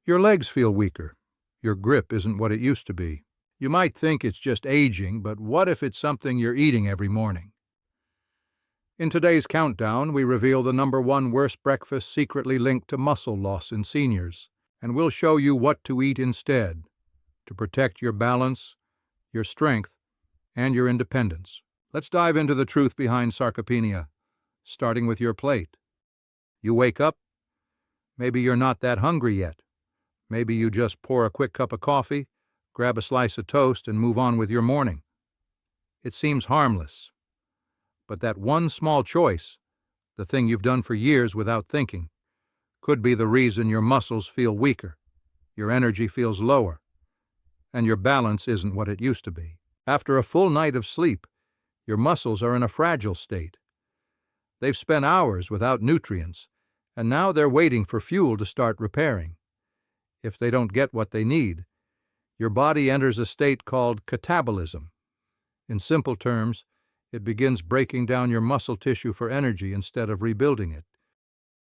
Your legs feel weaker. Your grip isn't what it used to be. You might think it's just aging, but what if it's something you're eating every morning? In today's countdown, we reveal the #1 worst breakfast secretly linked to muscle loss in seniors, and we'll show you what to eat instead to protect your balance, your strength, and your independence. Let's dive into the truth behind sarcopenia, starting with your plate. You wake up, maybe you're not that hungry yet. Maybe you just pour a quick cup of coffee, grab a slice of toast, and move on with your morning. It seems harmless, but that one small choice, the thing you've done for years without thinking, could be the reason your muscles feel weaker, your energy feels lower, and your balance isn't what it used to be. After a full night of sleep, your muscles are in a fragile state. They've spent hours without nutrients, and now they're waiting for fuel to start repairing. If they don't get what they need, your body enters a state called catabolism. In simple terms, it begins breaking down your muscle tissue for energy instead of rebuilding it.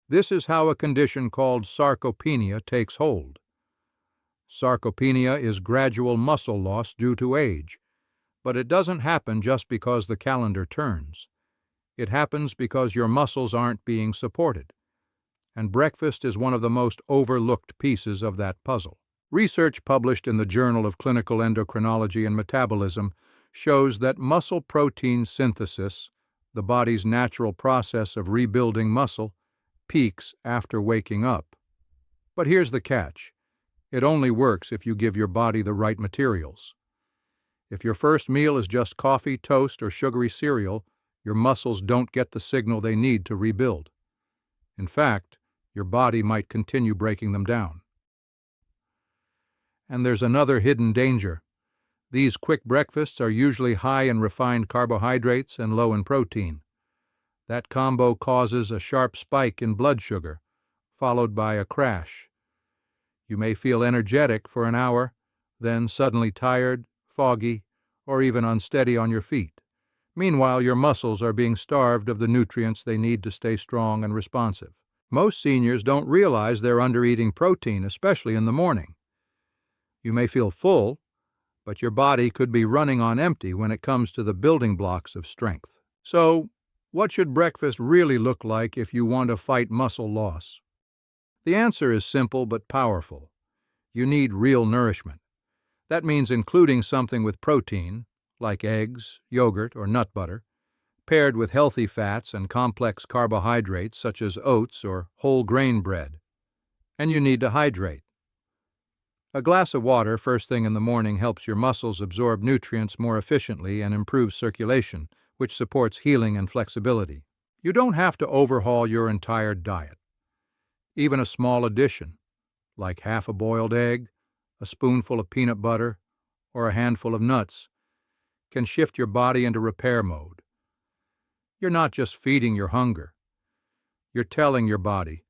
This is how a condition called sarcopenia takes hold. Sarcopenia is gradual muscle loss due to age, but it doesn't happen just because the calendar turns. It happens because your muscles aren't being supported, and breakfast is one of the most overlooked pieces of that puzzle. Research published in the Journal of Clinical Endocrinology and Metabolism shows that muscle protein synthesis, the body's natural process of rebuilding muscle, peaks after waking up. But here's the catch. It only works if you give your body the right materials. If your first meal is just coffee, toast, or sugary cereal, your muscles don't get the signal they need to rebuild. In fact, your body might continue breaking them down. And there's another hidden danger. These quick breakfasts are usually high in refined carbohydrates and low in protein. That combo causes a sharp spike in blood sugar, followed by a crash. You may feel energetic for an hour, then suddenly tired, foggy, or even unsteady on your feet. Meanwhile, your muscles are being starved of the nutrients they need to stay strong and responsive. Most seniors don't realize they're under-eating protein, especially in the morning. You may feel full, but your body could be running on empty when it comes to the building blocks of strength. So, what should breakfast really look like if you want to fight muscle loss? The answer is simple but powerful. You need real nourishment. That means including something with protein, like eggs, yogurt, or nut butter, paired with healthy fats and complex carbohydrates such as oats or whole grain bread. And you need to hydrate. A glass of water first thing in the morning helps your muscles absorb nutrients more efficiently and improves circulation, which supports healing and flexibility. You don't have to overhaul your entire diet. Even a small addition, like half a boiled egg, a spoonful of peanut butter, or a handful of nuts, can shift your body into repair mode. You're not just feeding your hunger. You're telling your body,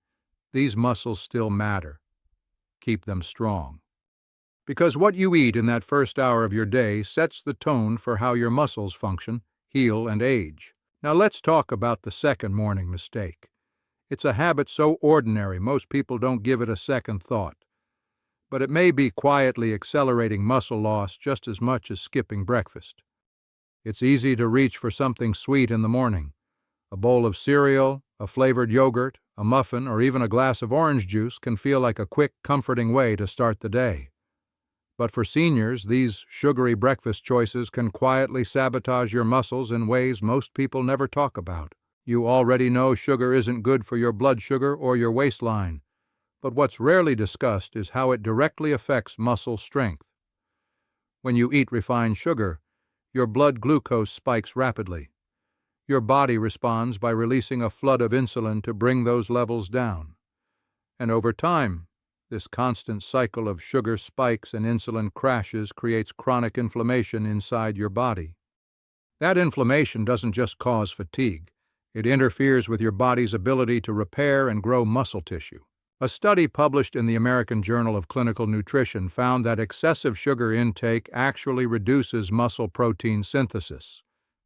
these muscles still matter. Keep them strong. Because what you eat in that first hour of your day sets the tone for how your muscles function, heal, and age. Now let's talk about the second morning mistake. It's a habit so ordinary most people don't give it a second thought. But it may be quietly accelerating muscle loss just as much as skipping breakfast. It's easy to reach for something sweet in the morning. A bowl of cereal, a flavored yogurt, a muffin, or even a glass of orange juice can feel like a quick, comforting way to start the day. But for seniors, these sugary breakfast choices can quietly sabotage your muscles in ways most people never talk about. You already know sugar isn't good for your blood sugar or your waistline, but what's rarely discussed is how it directly affects muscle strength. When you eat refined sugar, your blood glucose spikes rapidly. Your body responds by releasing a flood of insulin to bring those levels down. And over time, this constant cycle of sugar spikes and insulin crashes creates chronic inflammation inside your body. That inflammation doesn't just cause fatigue. It interferes with your body's ability to repair and grow muscle tissue. A study published in the American Journal of Clinical Nutrition found that excessive sugar intake actually reduces muscle protein synthesis.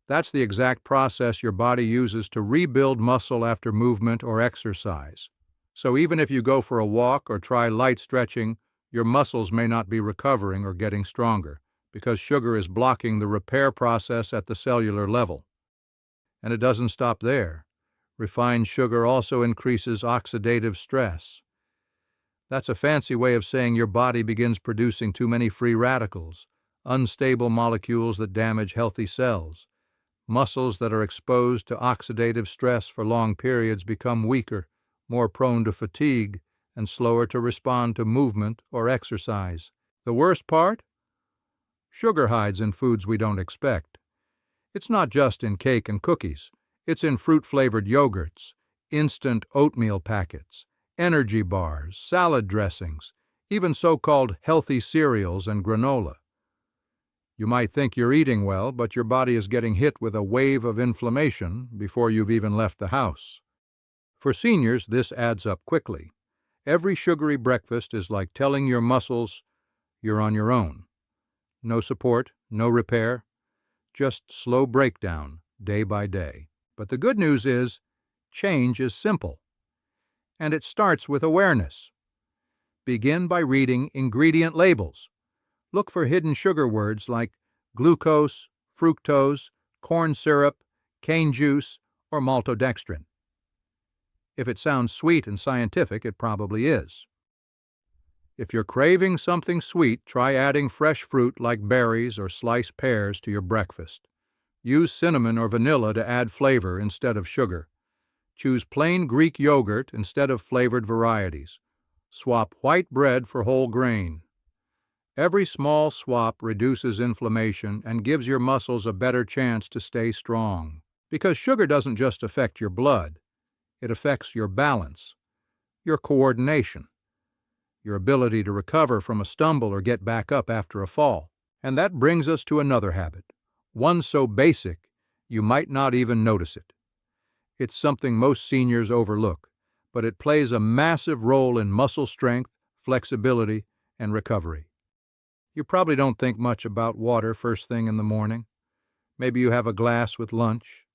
That's the exact process your body uses to rebuild muscle after movement or exercise. So even if you go for a walk or try light stretching, your muscles may not be recovering or getting stronger because sugar is blocking the repair process at the cellular level. And it doesn't stop there. Refined sugar also increases oxidative stress. That's a fancy way of saying your body begins producing too many free radicals, unstable molecules that damage healthy cells. Muscles that are exposed to oxidative stress for long periods become weaker, more prone to fatigue, and slower to respond to movement or exercise. The worst part? Sugar hides in foods we don't expect. It's not just in cake and cookies. It's in fruit-flavored yogurts, instant oatmeal packets, energy bars, salad dressings, even so-called healthy cereals and granola. You might think you're eating well, but your body is getting hit with a wave of inflammation before you've even left the house. For seniors, this adds up quickly. Every sugary breakfast is like telling your muscles you're on your own. No support, no repair, just slow breakdown day by day. But the good news is, change is simple. And it starts with awareness. Begin by reading ingredient labels. Look for hidden sugar words like glucose, fructose, corn syrup, cane juice, or maltodextrin. If it sounds sweet and scientific, it probably is. If you're craving something sweet, try adding fresh fruit like berries or sliced pears to your breakfast. Use cinnamon or vanilla to add flavor instead of sugar. Choose plain Greek yogurt instead of flavored varieties. Swap white bread for whole grain. Every small swap reduces inflammation and gives your muscles a better chance to stay strong. Because sugar doesn't just affect your blood, it affects your balance, your coordination, your ability to recover from a stumble or get back up after a fall. And that brings us to another habit, one so basic you might not even notice it. It's something most seniors overlook, but it plays a massive role in muscle strength, flexibility, and recovery. You probably don't think much about water first thing in the morning. Maybe you have a glass with lunch.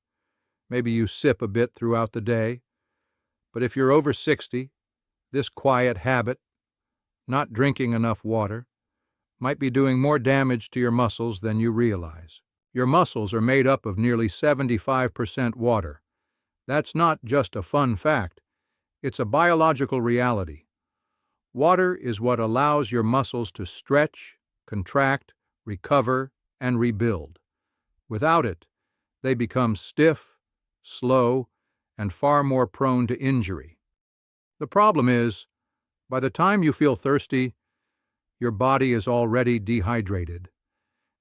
Maybe you sip a bit throughout the day. But if you're over 60, this quiet habit, not drinking enough water, might be doing more damage to your muscles than you realize. Your muscles are made up of nearly 75% water. That's not just a fun fact. It's a biological reality. Water is what allows your muscles to stretch, contract, recover, and rebuild. Without it, they become stiff, slow, and far more prone to injury. The problem is, by the time you feel thirsty, your body is already dehydrated,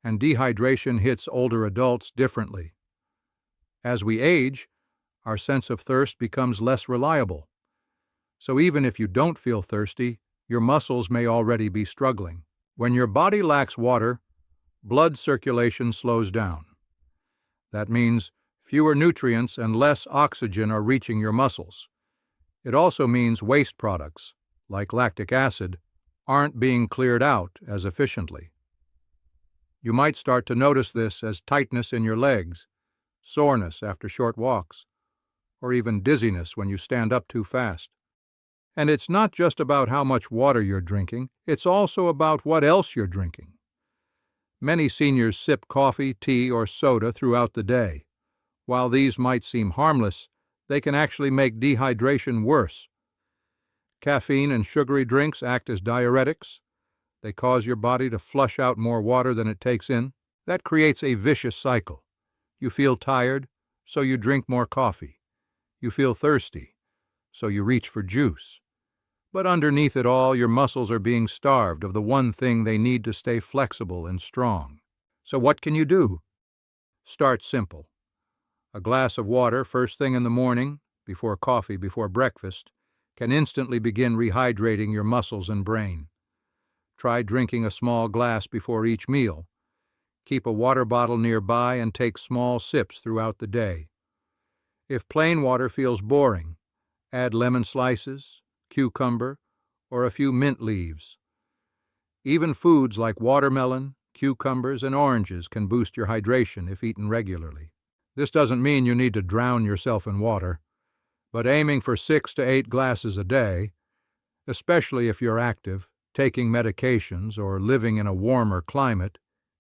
and dehydration hits older adults differently. As we age, our sense of thirst becomes less reliable. So even if you don't feel thirsty, your muscles may already be struggling. When your body lacks water, blood circulation slows down. That means fewer nutrients and less oxygen are reaching your muscles. It also means waste products, like lactic acid, aren't being cleared out as efficiently. You might start to notice this as tightness in your legs, soreness after short walks, or even dizziness when you stand up too fast. And it's not just about how much water you're drinking, it's also about what else you're drinking. Many seniors sip coffee, tea, or soda throughout the day. While these might seem harmless, they can actually make dehydration worse. Caffeine and sugary drinks act as diuretics. They cause your body to flush out more water than it takes in. That creates a vicious cycle. You feel tired, so you drink more coffee. You feel thirsty, so you reach for juice. But underneath it all, your muscles are being starved of the one thing they need to stay flexible and strong. So what can you do? Start simple. A glass of water first thing in the morning, before coffee, before breakfast, can instantly begin rehydrating your muscles and brain. Try drinking a small glass before each meal. Keep a water bottle nearby and take small sips throughout the day. If plain water feels boring, add lemon slices, cucumber, or a few mint leaves. Even foods like watermelon, cucumbers, and oranges can boost your hydration if eaten regularly. This doesn't mean you need to drown yourself in water. But aiming for 6 to 8 glasses a day, especially if you're active, taking medications, or living in a warmer climate,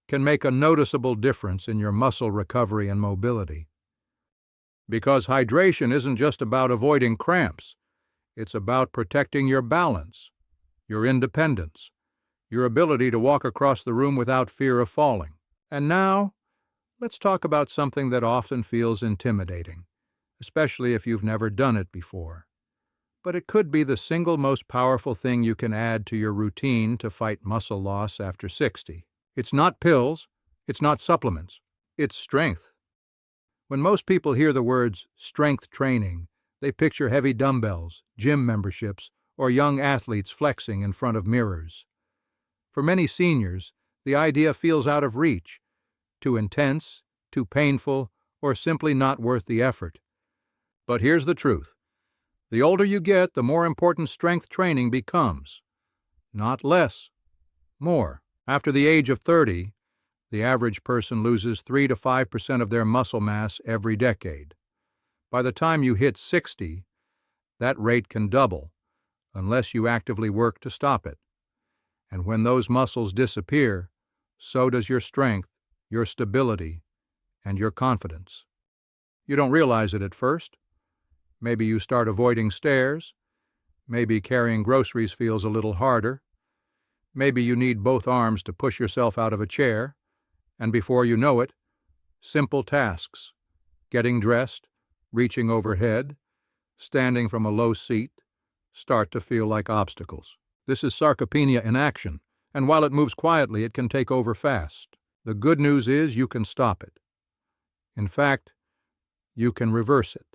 can make a noticeable difference in your muscle recovery and mobility. Because hydration isn't just about avoiding cramps, it's about protecting your balance, your independence, your ability to walk across the room without fear of falling. And now, let's talk about something that often feels intimidating, especially if you've never done it before. But it could be the single most powerful thing you can add to your routine to fight muscle loss after 60. It's not pills, it's not supplements, it's strength. When most people hear the words strength training, they picture heavy dumbbells, gym memberships, or young athletes flexing in front of mirrors. For many seniors, the idea feels out of reach, too intense, too painful, or simply not worth the effort. But here's the truth. The older you get, the more important strength training becomes. Not less, more. After the age of 30, the average person loses 3 to 5% of their muscle mass every decade. By the time you hit 60, that rate can double, unless you actively work to stop it. And when those muscles disappear, so does your strength, your stability, and your confidence. You don't realize it at first. Maybe you start avoiding stairs. Maybe carrying groceries feels a little harder. Maybe you need both arms to push yourself out of a chair. And before you know it, simple tasks, getting dressed, reaching overhead, standing from a low seat, start to feel like obstacles. This is sarcopenia in action, and while it moves quietly, it can take over fast. The good news is you can stop it. In fact, you can reverse it.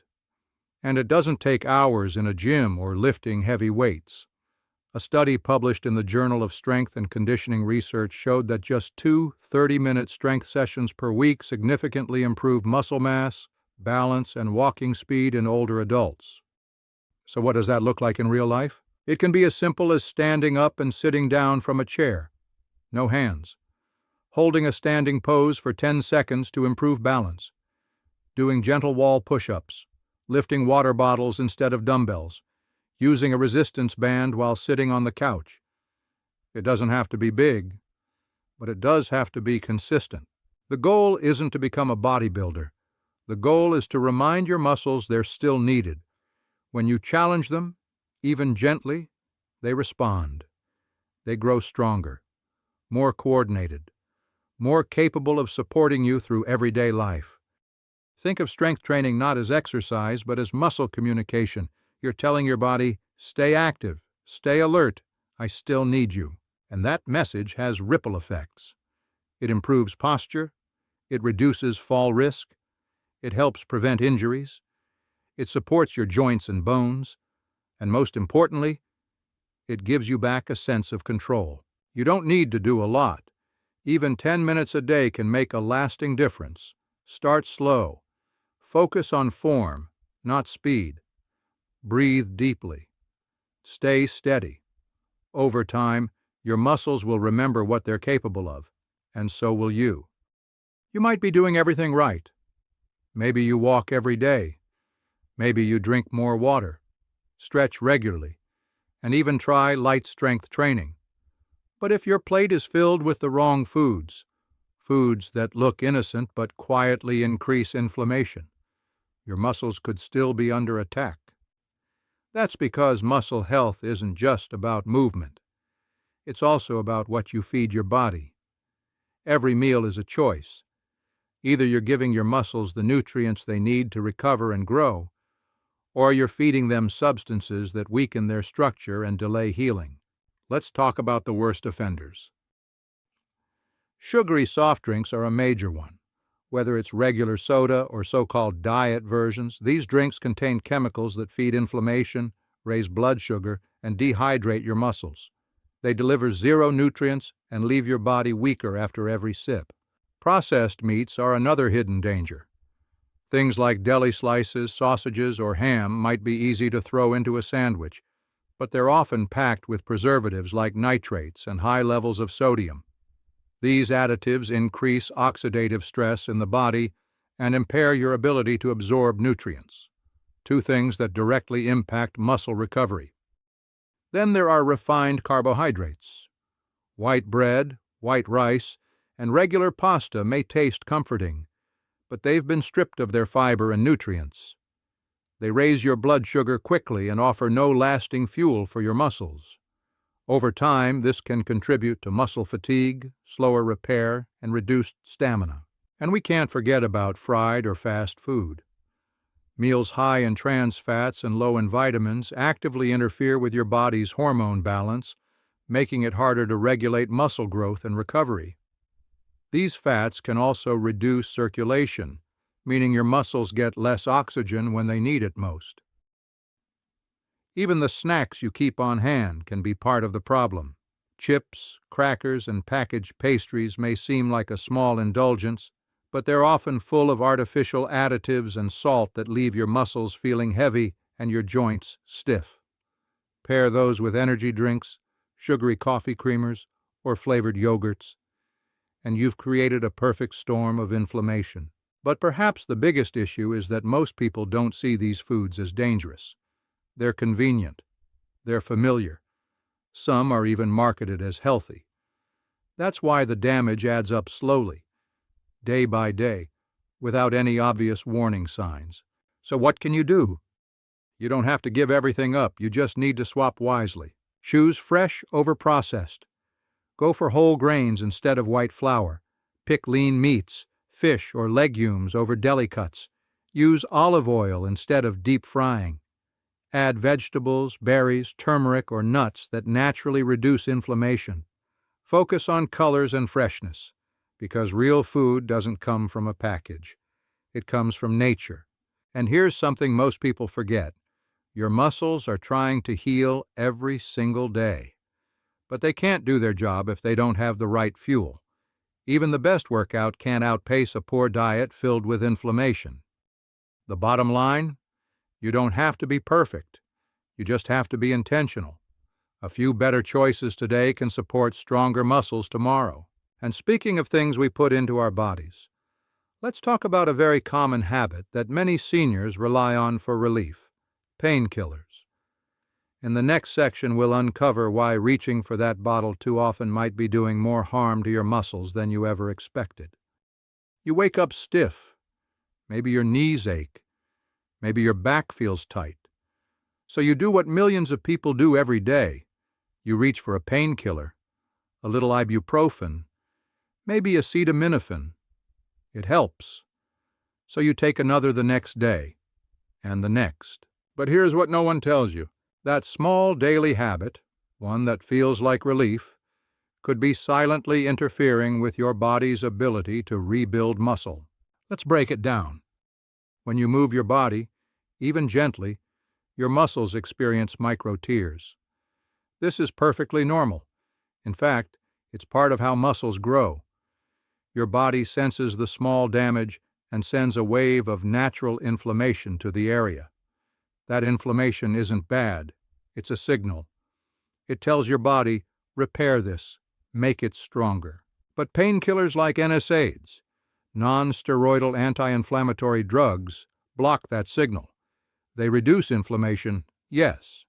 And it doesn't take hours in a gym or lifting heavy weights. A study published in the Journal of Strength and Conditioning Research showed that just 2 30-minute strength sessions per week significantly improved muscle mass, balance, and walking speed in older adults. So what does that look like in real life? It can be as simple as standing up and sitting down from a chair. No hands. Holding a standing pose for 10 seconds to improve balance. Doing gentle wall push-ups. Lifting water bottles instead of dumbbells. Using a resistance band while sitting on the couch. It doesn't have to be big, but it does have to be consistent. The goal isn't to become a bodybuilder. The goal is to remind your muscles they're still needed. When you challenge them, even gently, they respond. They grow stronger, more coordinated, more capable of supporting you through everyday life. Think of strength training not as exercise, but as muscle communication. You're telling your body, stay active, stay alert, I still need you. And that message has ripple effects. It improves posture, it reduces fall risk, it helps prevent injuries, it supports your joints and bones, and most importantly, it gives you back a sense of control. You don't need to do a lot. Even 10 minutes a day can make a lasting difference. Start slow. Focus on form, not speed. Breathe deeply. Stay steady. Over time, your muscles will remember what they're capable of, and so will you. You might be doing everything right. Maybe you walk every day. Maybe you drink more water, stretch regularly, and even try light strength training. But if your plate is filled with the wrong foods that look innocent but quietly increase inflammation, your muscles could still be under attack. That's because muscle health isn't just about movement. It's also about what you feed your body. Every meal is a choice. Either you're giving your muscles the nutrients they need to recover and grow, or you're feeding them substances that weaken their structure and delay healing. Let's talk about the worst offenders. Sugary soft drinks are a major one. Whether it's regular soda or so-called diet versions, these drinks contain chemicals that feed inflammation, raise blood sugar, and dehydrate your muscles. They deliver zero nutrients and leave your body weaker after every sip. Processed meats are another hidden danger. Things like deli slices, sausages, or ham might be easy to throw into a sandwich, but they're often packed with preservatives like nitrates and high levels of sodium. These additives increase oxidative stress in the body and impair your ability to absorb nutrients. two things that directly impact muscle recovery. Then there are refined carbohydrates. White bread, white rice, and regular pasta may taste comforting, but they've been stripped of their fiber and nutrients. They raise your blood sugar quickly and offer no lasting fuel for your muscles. Over time, this can contribute to muscle fatigue, slower repair, and reduced stamina. And we can't forget about fried or fast food. Meals high in trans fats and low in vitamins actively interfere with your body's hormone balance, making it harder to regulate muscle growth and recovery. These fats can also reduce circulation, meaning your muscles get less oxygen when they need it most. Even the snacks you keep on hand can be part of the problem. Chips, crackers, and packaged pastries may seem like a small indulgence, but they're often full of artificial additives and salt that leave your muscles feeling heavy and your joints stiff. Pair those with energy drinks, sugary coffee creamers, or flavored yogurts, and you've created a perfect storm of inflammation. But perhaps the biggest issue is that most people don't see these foods as dangerous. They're convenient. They're familiar. Some are even marketed as healthy. That's why the damage adds up slowly, day by day, without any obvious warning signs. So what can you do? You don't have to give everything up. You just need to swap wisely. Choose fresh over processed. Go for whole grains instead of white flour. Pick lean meats, fish, or legumes over deli cuts. Use olive oil instead of deep frying. Add vegetables, berries, turmeric, or nuts that naturally reduce inflammation. Focus on colors and freshness, because real food doesn't come from a package. It comes from nature. And here's something most people forget. Your muscles are trying to heal every single day. But they can't do their job if they don't have the right fuel. Even the best workout can't outpace a poor diet filled with inflammation. The bottom line? You don't have to be perfect. You just have to be intentional. A few better choices today can support stronger muscles tomorrow. And speaking of things we put into our bodies, let's talk about a very common habit that many seniors rely on for relief: painkillers. In the next section, we'll uncover why reaching for that bottle too often might be doing more harm to your muscles than you ever expected. You wake up stiff. Maybe your knees ache. Maybe your back feels tight. So you do what millions of people do every day. You reach for a painkiller, a little ibuprofen, maybe acetaminophen. It helps. So you take another the next day, and the next. But here's what no one tells you. That small daily habit, one that feels like relief, could be silently interfering with your body's ability to rebuild muscle. Let's break it down. When you move your body, even gently, your muscles experience micro-tears. This is perfectly normal. In fact, it's part of how muscles grow. Your body senses the small damage and sends a wave of natural inflammation to the area. That inflammation isn't bad. It's a signal. It tells your body, repair this, make it stronger. But painkillers like NSAIDs, non-steroidal anti-inflammatory drugs, block that signal. They reduce inflammation, yes,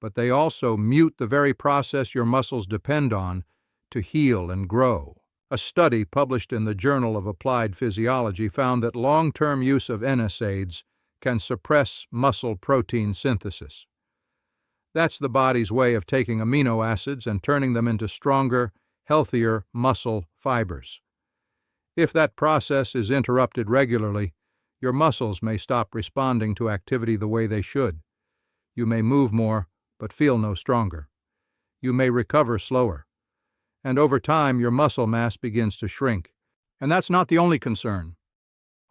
but they also mute the very process your muscles depend on to heal and grow. A study published in the Journal of Applied Physiology found that long-term use of NSAIDs can suppress muscle protein synthesis. That's the body's way of taking amino acids and turning them into stronger, healthier muscle fibers. If that process is interrupted regularly, your muscles may stop responding to activity the way they should. You may move more, but feel no stronger. You may recover slower. And over time, your muscle mass begins to shrink. And that's not the only concern.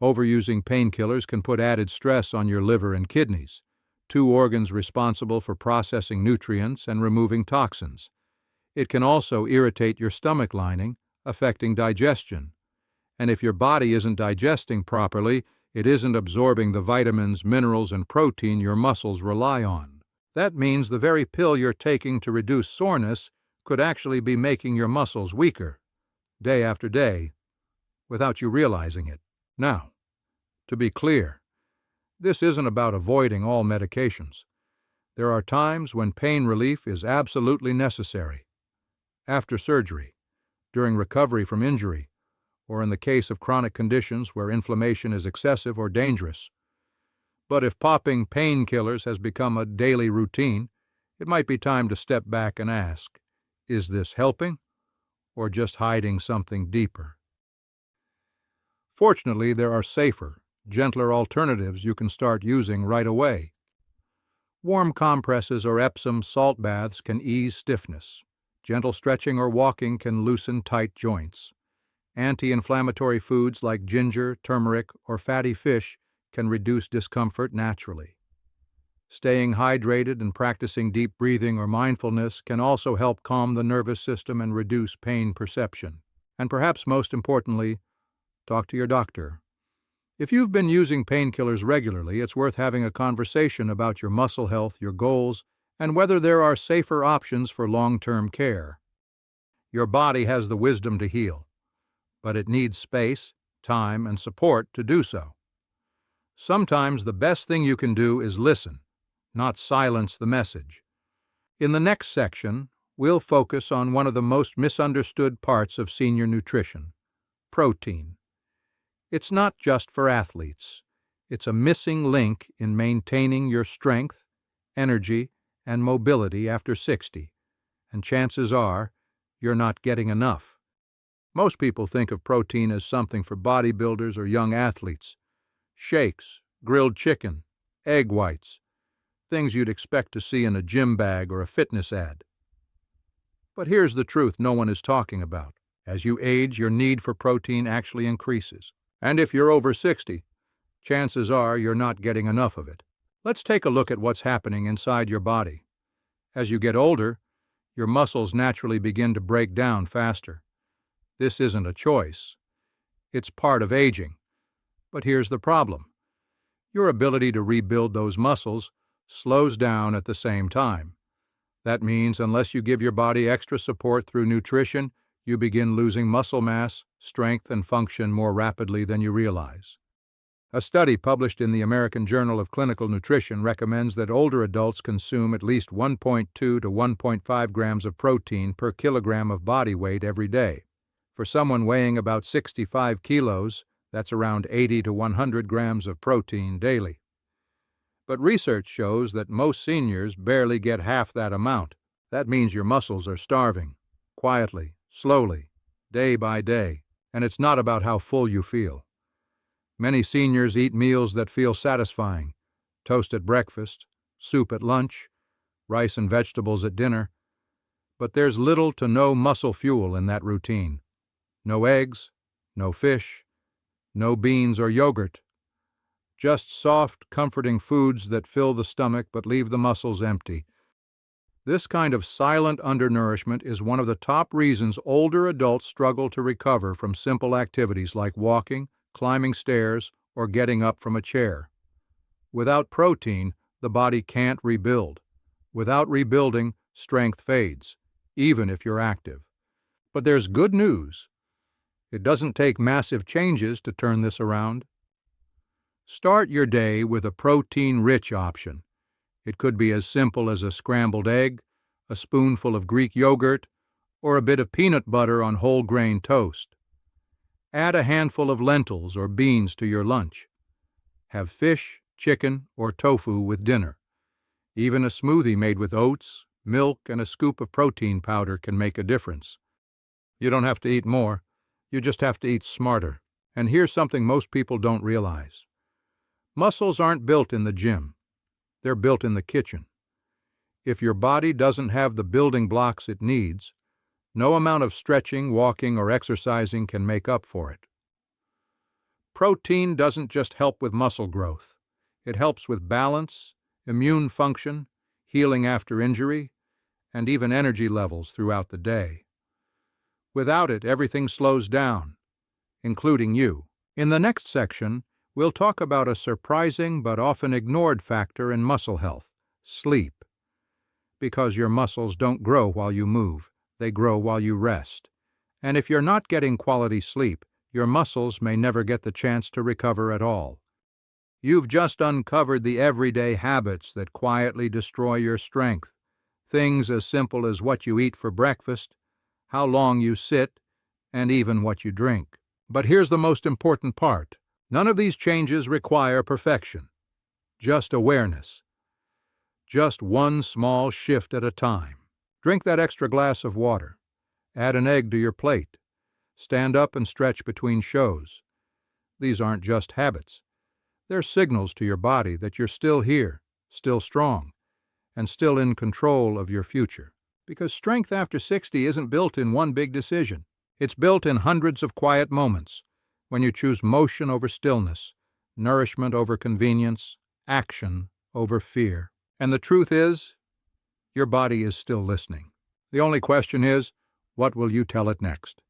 Overusing painkillers can put added stress on your liver and kidneys, two organs responsible for processing nutrients and removing toxins. It can also irritate your stomach lining, affecting digestion. And if your body isn't digesting properly, it isn't absorbing the vitamins, minerals, and protein your muscles rely on. That means the very pill you're taking to reduce soreness could actually be making your muscles weaker, day after day, without you realizing it. Now, to be clear, This isn't about avoiding all medications. There are times when pain relief is absolutely necessary. After surgery, during recovery from injury, or in the case of chronic conditions where inflammation is excessive or dangerous. But if popping painkillers has become a daily routine, it might be time to step back and ask, is this helping or just hiding something deeper? Fortunately, there are safer, gentler alternatives you can start using right away. Warm compresses or Epsom salt baths can ease stiffness. Gentle stretching or walking can loosen tight joints. Anti-inflammatory foods like ginger, turmeric, or fatty fish can reduce discomfort naturally. Staying hydrated and practicing deep breathing or mindfulness can also help calm the nervous system and reduce pain perception. And perhaps most importantly, talk to your doctor. If you've been using painkillers regularly, it's worth having a conversation about your muscle health, your goals, and whether there are safer options for long-term care. Your body has the wisdom to heal, but it needs space, time, and support to do so. Sometimes the best thing you can do is listen, not silence the message. In the next section, we'll focus on one of the most misunderstood parts of senior nutrition: protein. It's not just for athletes. It's a missing link in maintaining your strength, energy, and mobility after 60, and chances are you're not getting enough. Most people think of protein as something for bodybuilders or young athletes. Shakes, grilled chicken, egg whites, things you'd expect to see in a gym bag or a fitness ad. But here's the truth no one is talking about. As you age, your need for protein actually increases. And if you're over 60, chances are you're not getting enough of it. Let's take a look at what's happening inside your body. As you get older, your muscles naturally begin to break down faster. This isn't a choice. It's part of aging. But here's the problem. Your ability to rebuild those muscles slows down at the same time. That means unless you give your body extra support through nutrition, you begin losing muscle mass, strength, and function more rapidly than you realize. A study published in the American Journal of Clinical Nutrition recommends that older adults consume at least 1.2 to 1.5 grams of protein per kilogram of body weight every day. For someone weighing about 65 kilos, that's around 80 to 100 grams of protein daily. But research shows that most seniors barely get half that amount. That means your muscles are starving, quietly, slowly, day by day, and it's not about how full you feel. Many seniors eat meals that feel satisfying: toast at breakfast, soup at lunch, rice and vegetables at dinner. But there's little to no muscle fuel in that routine. No eggs, no fish, no beans or yogurt. Just soft, comforting foods that fill the stomach but leave the muscles empty. This kind of silent undernourishment is one of the top reasons older adults struggle to recover from simple activities like walking, climbing stairs, or getting up from a chair. Without protein, the body can't rebuild. Without rebuilding, strength fades, even if you're active. But there's good news. It doesn't take massive changes to turn this around. Start your day with a protein-rich option. It could be as simple as a scrambled egg, a spoonful of Greek yogurt, or a bit of peanut butter on whole grain toast. Add a handful of lentils or beans to your lunch. Have fish, chicken, or tofu with dinner. Even a smoothie made with oats, milk, and a scoop of protein powder can make a difference. You don't have to eat more. You just have to eat smarter. And here's something most people don't realize. Muscles aren't built in the gym. They're built in the kitchen. If your body doesn't have the building blocks it needs, no amount of stretching, walking, or exercising can make up for it. Protein doesn't just help with muscle growth. It helps with balance, immune function, healing after injury, and even energy levels throughout the day. Without it, everything slows down, including you. In the next section, we'll talk about a surprising but often ignored factor in muscle health: sleep. Because your muscles don't grow while you move, they grow while you rest. And if you're not getting quality sleep, your muscles may never get the chance to recover at all. You've just uncovered the everyday habits that quietly destroy your strength. Things as simple as what you eat for breakfast, how long you sit, and even what you drink. But here's the most important part. None of these changes require perfection, just awareness. Just one small shift at a time. Drink that extra glass of water. Add an egg to your plate. Stand up and stretch between shows. These aren't just habits. They're signals to your body that you're still here, still strong, and still in control of your future. Because strength after 60 isn't built in one big decision. It's built in hundreds of quiet moments, when you choose motion over stillness, nourishment over convenience, action over fear. And the truth is, your body is still listening. The only question is, what will you tell it next?